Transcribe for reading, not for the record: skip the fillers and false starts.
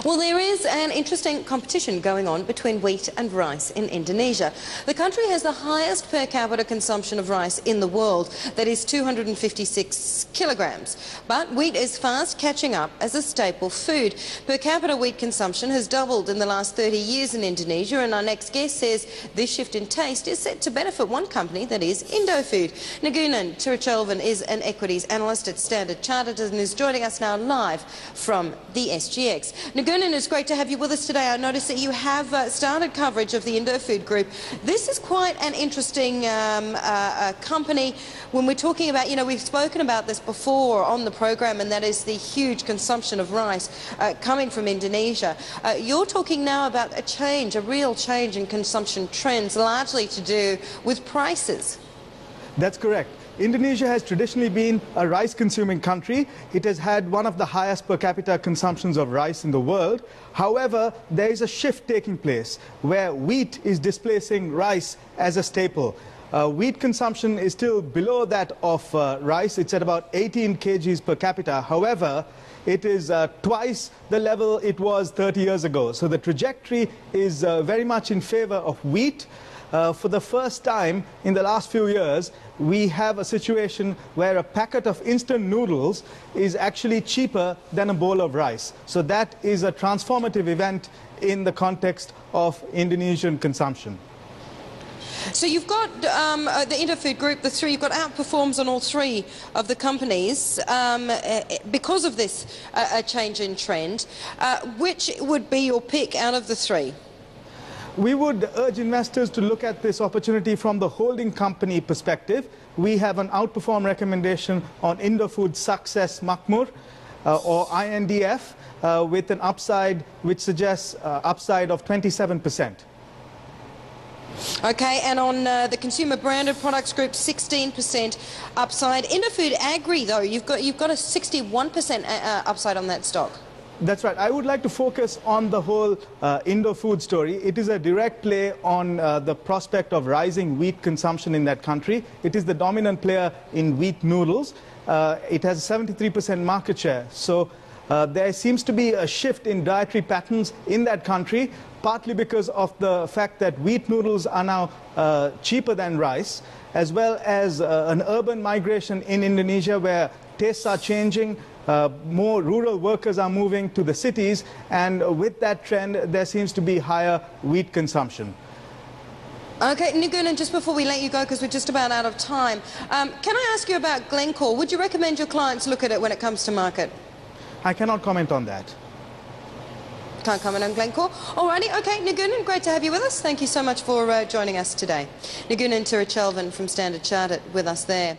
Well, there is an interesting competition going on between wheat and rice in Indonesia. The country has the highest per capita consumption of rice in the world, that is 256 kilograms. But wheat is fast catching up as a staple food. Per capita wheat consumption has doubled in the last 30 years in Indonesia, and our next guest says this shift in taste is set to benefit one company, that is Indofood. Nirgunan Tiruchelvam is an equities analyst at Standard Chartered and is joining us now live from the SGX. Nirgunan, it's great to have you with us today. I noticed that you have started coverage of the Indofood Group. This is quite an interesting company when we're talking about, we've spoken about this before on the program, and that is the huge consumption of rice coming from Indonesia. You're talking now about a change, a real change in consumption trends, largely to do with prices. That's correct. Indonesia has traditionally been a rice-consuming country. It has had one of the highest per capita consumptions of rice in the world. However, there is a shift taking place where wheat is displacing rice as a staple. Wheat consumption is still below that of rice. It's at about 18 kgs per capita. However, it is twice the level it was 30 years ago. So the trajectory is very much in favor of wheat. For the first time in the last few years, we have a situation where a packet of instant noodles is actually cheaper than a bowl of rice. So that is a transformative event in the context of Indonesian consumption. So you've got the Indofood Group, you've got outperforms on all three of the companies because of this change in trend. Which would be your pick out of the three? We would urge investors to look at this opportunity from the holding company perspective. We have an outperform recommendation on Indofood Success Makmur or INDF with an upside which suggests upside of 27%. Okay, and on the consumer branded products group, 16% upside. Indofood Agri, though, you've got a 61% upside on that stock. That's right. I would like to focus on the whole Indofood story. It is a direct play on the prospect of rising wheat consumption in that country. It is the dominant player in wheat noodles. It has a 73% market share. So there seems to be a shift in dietary patterns in that country, partly because of the fact that wheat noodles are now cheaper than rice, as well as an urban migration in Indonesia where tastes are changing. More rural workers are moving to the cities, and with that trend there seems to be higher wheat consumption. Okay, Nirgunan, just before we let you go, because we're just about out of time, can I ask you about Glencore? Would you recommend your clients look at it when it comes to market? I cannot comment on that. Can't comment on Glencore. Alrighty, okay, Nirgunan, great to have you with us. Thank you so much for joining us today. Nirgunan Tiruchelvam from Standard Chartered with us there.